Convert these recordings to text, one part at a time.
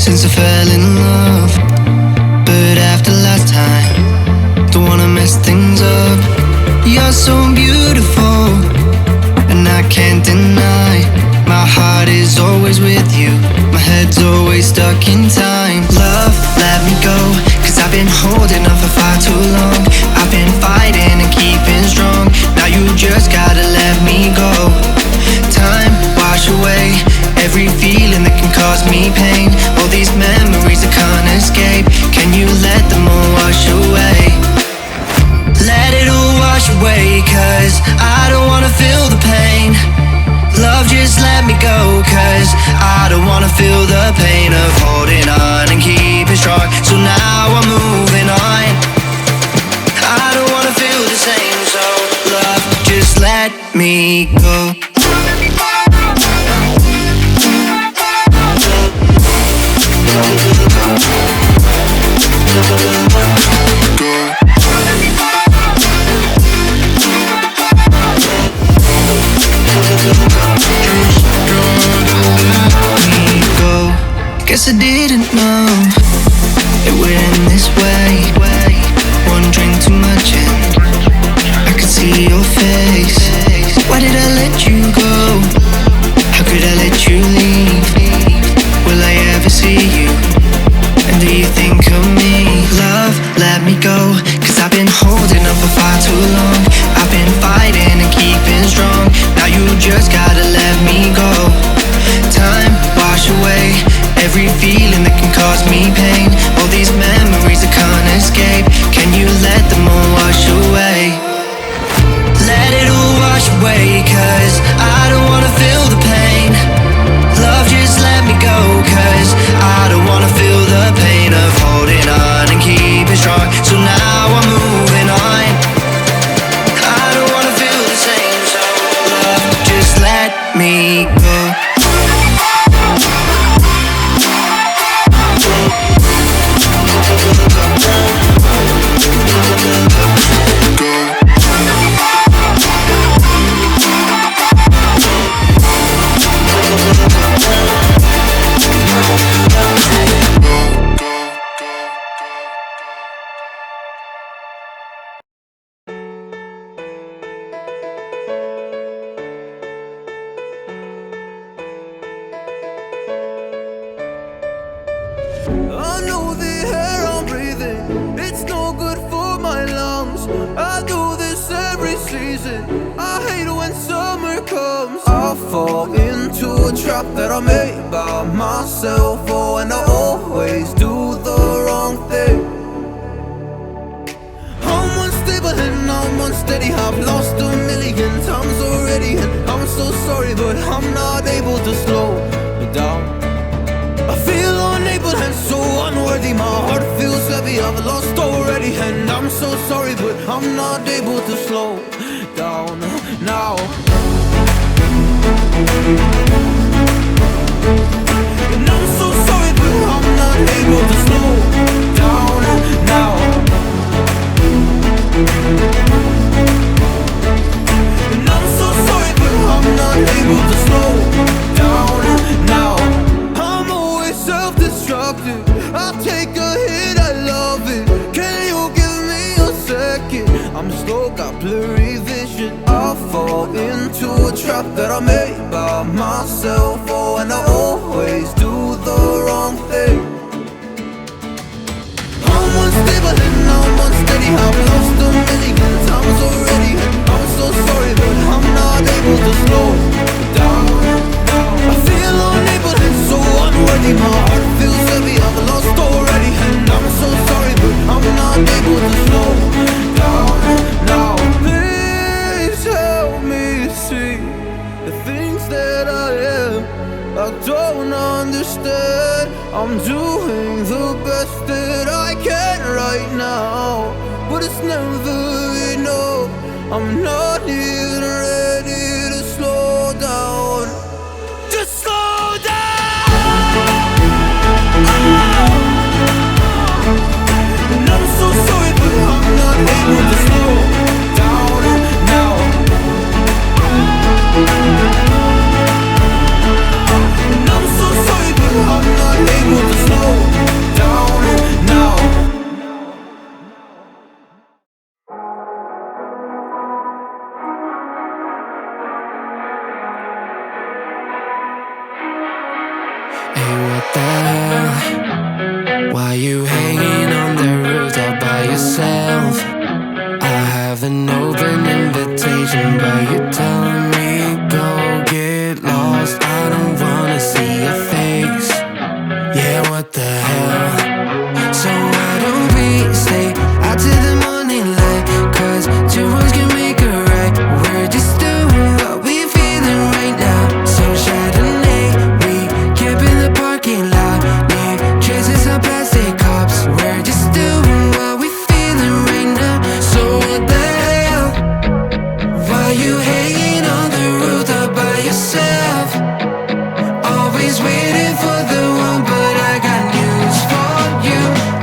since I fell in love. But after last time, don't wanna mess things up. You're so beautiful, and I can't deny. My heart is always with you, my head's always stuck in time. Love, let me go, cause I've been holding on for far too long. I've been fighting and keeping strong, now you just gotta let me go. Time, wash away every feeling that can cause me pain. All these memories I can't escape, can you let them all wash away? Let it all wash away, cause I don't wanna feel the pain. Love, just let me go, cause I don't wanna feel the pain of holding on and keeping strong. So now I'm moving on, I don't wanna feel the same. So love, just let me go. Guess I didn't know it would end this way. One drink too much and I could see your face. Why did I let you go? How could I let you leave? Will I ever see you? And do you think of me? Love, let me go, cause I've been holding on for far too long. I've been fighting and keeping strong, now you just gotta let me go. Time, wash away every feeling that can cause me pain. All these memories I can't escape, can you let them all wash away? Let it all wash away, cause I don't wanna feel the pain. Love, just let me go, cause I don't wanna feel the pain of holding on and keeping strong. So now I'm moving on, I don't wanna feel the same. So love, just let me go. I know the air I'm breathing, it's no good for my lungs. I do this every season, I hate when summer comes. I fall into a trap that I made by myself. Oh, and I always do the wrong thing. I'm unstable and I'm unsteady, I've lost a million times already. And I'm so sorry, but I'm not able to slow down. I feel unable and so unworthy, my heart feels heavy, I've lost already. And I'm so sorry, but I'm not able to slow down now. And I'm so sorry, but I'm not able to slow down now. And I'm so sorry, but I'm not able to slow down now. Self-destructive, I take a hit, I love it. Can you give me a second? I'm slow, got blurry vision. I fall into a trap that I made by myself. Oh, and I always do the wrong thing. I'm unstable and I'm unsteady, I've lost a million times already. I'm so sorry, but I'm not able to slow down. I feel unable and so unworthy, my heart feels heavy, I've lost already. And I'm so sorry, but I'm not able to slow down now. Please help me see the things that I am, I don't understand. I'm doing the best that I can right now, but it's never enough. I'm not even ready to slow down. Just slow down. And I'm so sorry, but I'm not able to slow down now. And I'm so sorry, but I'm not able to slow Hey, what the hell? Why you hanging on the roof all by yourself? I have an open invitation, but you're telling me go get lost. I don't wanna see your face. Yeah, what the hell? So why don't we stay out till the morning light? 'Cause two wrongs can make a right. We're just doing what we feeling right now. So Chardonnay, we camp in the parking lot. Leave traces of plastic cups. We're just doing what we feeling right now. So what the hell? Why you hanging on the roof all by yourself? Always waiting for the one, but I got news for you.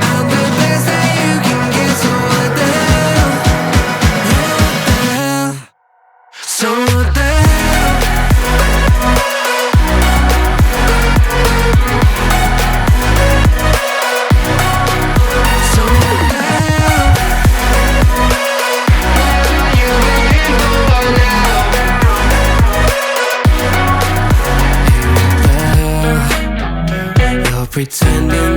I'm the best that you can get. So what the hell? Yeah, what the hell? So what the hell? So what the hell? You waiting for now? Hey, what the hell? You're pretending